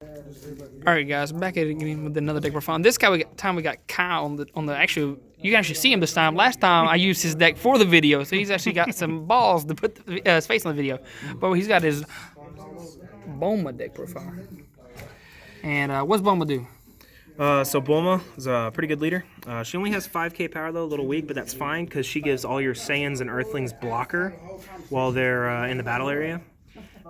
All right, guys, back at it again with another deck for fun. This guy, we got Kyle on the actual. You can actually see him this time. Last time I used his deck for the video, so he's actually got some balls to put his face on the video. But he's got his Boma deck profile. And what's Boma do? So Bulma is a pretty good leader. She only has 5k power though, a little weak, but that's fine because she gives all your Saiyans and Earthlings blocker while they're in the battle area.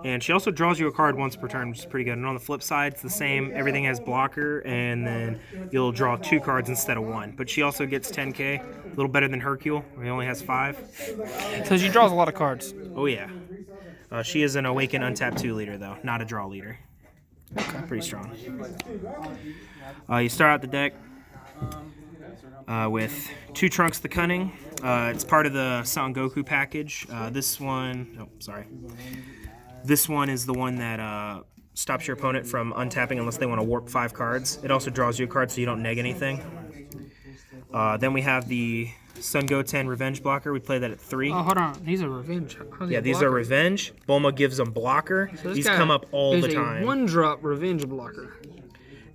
And she also draws you a card once per turn, which is pretty good. And on the flip side, it's the same. Everything has blocker, and then you'll draw 2 cards instead of 1. But she also gets 10k, a little better than Hercule, where he only has 5. So she draws a lot of cards. Oh yeah. She is an Awaken Untapped 2 leader though, not a draw leader. Okay. Pretty strong. You start out the deck with 2 Trunks the Cunning. It's part of the Son Goku package. This one is the one that stops your opponent from untapping unless they want to warp 5 cards. It also draws you a card so you don't neg anything. Then we have the Son Goten Revenge blocker. We play that at 3. Oh, hold on. These are revenge. Yeah, these are revenge. Bulma gives them blocker. So these come up all the time. A 1-drop revenge blocker.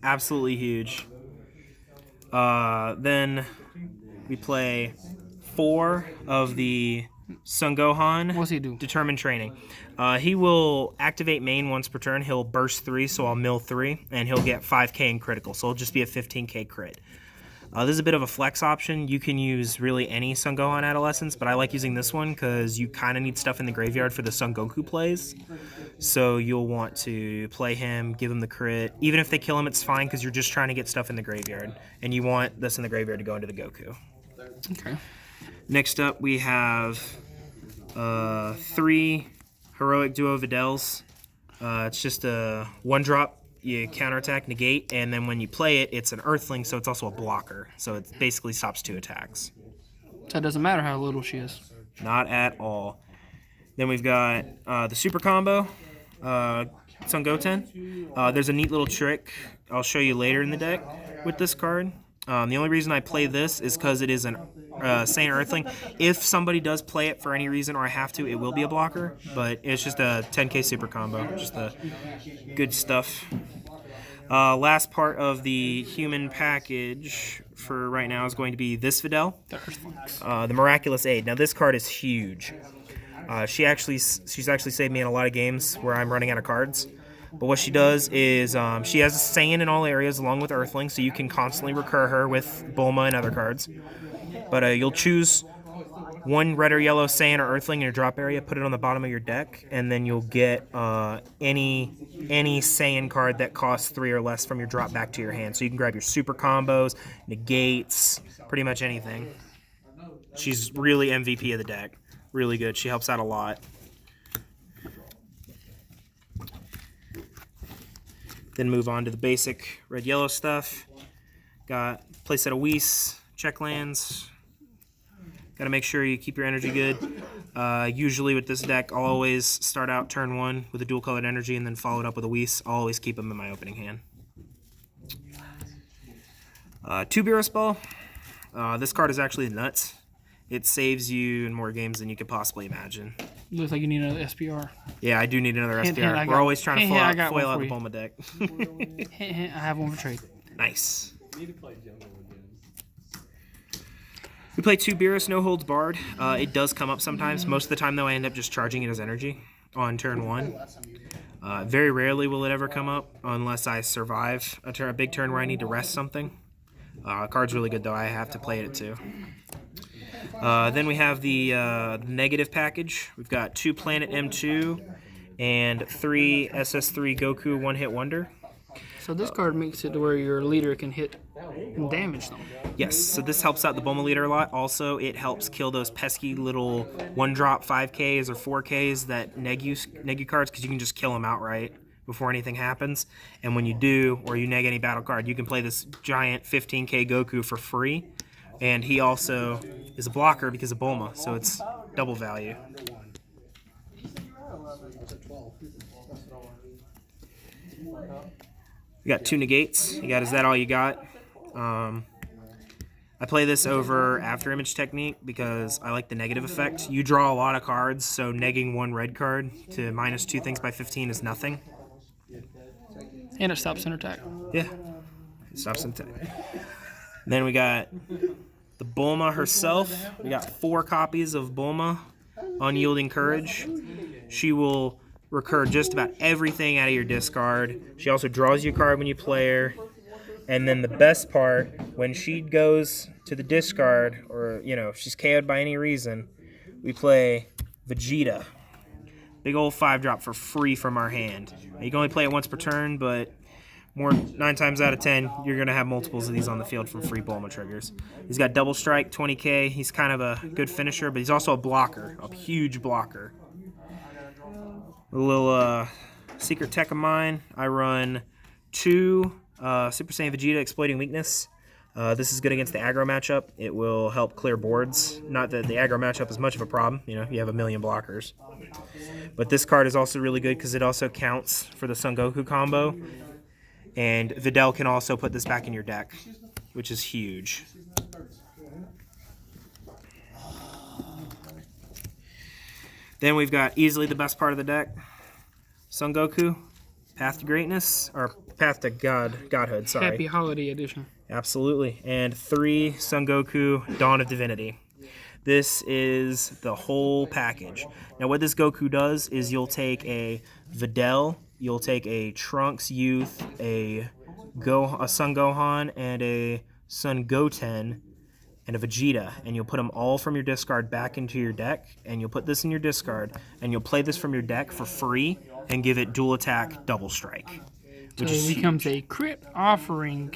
Absolutely huge. Then we play 4 of the Son Gohan. What's he do? Determined Training. He will activate main once per turn. He'll burst 3, so I'll mill 3, and he'll get 5k in critical. So it'll just be a 15k crit. This is a bit of a flex option. You can use really any Son Gohan Adolescence, but I like using this one because you kind of need stuff in the graveyard for the Son Goku plays. So you'll want to play him, give him the crit. Even if they kill him, it's fine because you're just trying to get stuff in the graveyard. And you want this in the graveyard to go into the Goku. Okay. Next up, we have 3 Heroic Duo Videls. It's just a 1-drop. You counterattack, negate, and then when you play it, it's an Earthling, so it's also a blocker. So it basically stops 2 attacks. So it doesn't matter how little she is. Not at all. Then we've got the Super Combo, Son Goten. There's a neat little trick I'll show you later in the deck with this card. The only reason I play this is because it is an Saiyan Earthling. If somebody does play it for any reason or I have to, it will be a blocker, but it's just a 10k super combo. Just the good stuff. Last part of the human package for right now is going to be this Videl, the Miraculous Aid. Now this card is huge. She's actually saved me in a lot of games where I'm running out of cards. But what she does is she has a Saiyan in all areas along with Earthling, so you can constantly recur her with Bulma and other cards. But you'll choose 1 red or yellow Saiyan or Earthling in your drop area, put it on the bottom of your deck, and then you'll get any Saiyan card that costs 3 or less from your drop back to your hand. So you can grab your super combos, negates, pretty much anything. She's really MVP of the deck. Really good. She helps out a lot. Then move on to the basic red-yellow stuff. Got playset of Whis, check lands. Got to make sure you keep your energy good. Usually with this deck, I'll always start out turn 1 with a dual-colored energy and then follow it up with a Whis. I'll always keep them in my opening hand. 2 Beerus Ball. This card is actually nuts. It saves you in more games than you could possibly imagine. Looks like you need another SPR. Yeah, I do need another Hint, SPR. hint, We're always trying to foil out the you. Bulma deck. I have one for trade. Nice. We play 2 Beerus, no holds barred. It does come up sometimes. Most of the time, though, I end up just charging it as energy on turn 1. Very rarely will it ever come up unless I survive a big turn where I need to rest something. Card's really good, though. I have to play it too. Then we have the negative package. We've got 2 Planet M2 and 3 SS3 Goku one-hit wonder. So this card makes it to where your leader can hit and damage them. Yes, so this helps out the Bulma leader a lot. Also, it helps kill those pesky little 1-drop 5Ks or 4Ks that neg you cards, because you can just kill them outright before anything happens. And when you do, or you neg any battle card, you can play this giant 15k Goku for free. And he also is a blocker because of Bulma, so it's double value. You got 2 negates. You got, is that all you got? I play this over After Image Technique because I like the negative effect. You draw a lot of cards, so negging 1 red card to -2 things by 15 is nothing. And it stops center attack. Yeah. Stops in time. Then we got the Bulma herself. We got 4 copies of Bulma, Unyielding Courage. She will recur just about everything out of your discard. She also draws you a card when you play her. And then the best part, when she goes to the discard, or, you know, if she's KO'd by any reason, we play Vegeta. Big old 5-drop for free from our hand. You can only play it once per turn, but 9 times out of 10, you're going to have multiples of these on the field from free Bulma triggers. He's got double strike, 20k. He's kind of a good finisher, but he's also a blocker, a huge blocker. A little secret tech of mine, I run 2 Super Saiyan Vegeta Exploiting Weakness. This is good against the aggro matchup. It will help clear boards. Not that the aggro matchup is much of a problem. You know, you have a million blockers. But this card is also really good because it also counts for the Son Goku combo. And Videl can also put this back in your deck, which is huge. Then we've got easily the best part of the deck. Son Goku, Path to Greatness, or Path to Godhood, sorry. Happy Holiday Edition. Absolutely. And 3 Son Goku, Dawn of Divinity. This is the whole package. Now what this Goku does is you'll take a Videl, you'll take a Trunks Youth, a Son Gohan, and a Son Goten, and a Vegeta, and you'll put them all from your discard back into your deck, and you'll put this in your discard, and you'll play this from your deck for free, and give it dual attack, double strike. So it becomes a crit offering,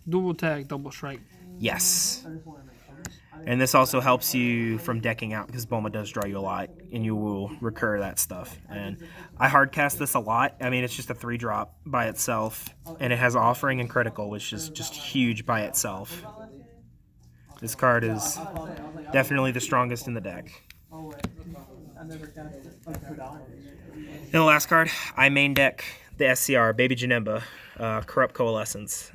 dual attack, double strike. Yes. And this also helps you from decking out because Bulma does draw you a lot, and you will recur that stuff. And I hardcast this a lot. I mean, it's just a 3-drop by itself, and it has offering and critical, which is just huge by itself. This card is definitely the strongest in the deck. And the last card, I main deck the SCR, Baby Janemba, Corrupt Coalescence.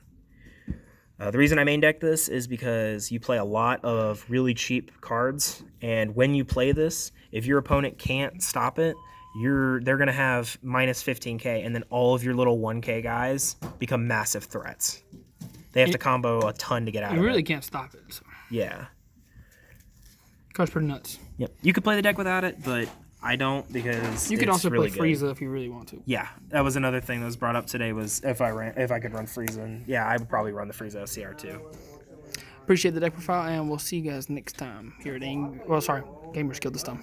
The reason I main deck this is because you play a lot of really cheap cards, and when you play this, if your opponent can't stop it, they're going to have minus 15k, and then all of your little 1k guys become massive threats. They have to combo a ton to get out of it. You really can't stop it. So. Yeah. Card's pretty nuts. Yep. You could play the deck without it, but I don't because you could also really play Frieza if you really want to. Yeah, that was another thing that was brought up today was if I could run Frieza, and yeah, I would probably run the Frieza SCR too. Appreciate the deck profile, and we'll see you guys next time here at Gamers Guild this time.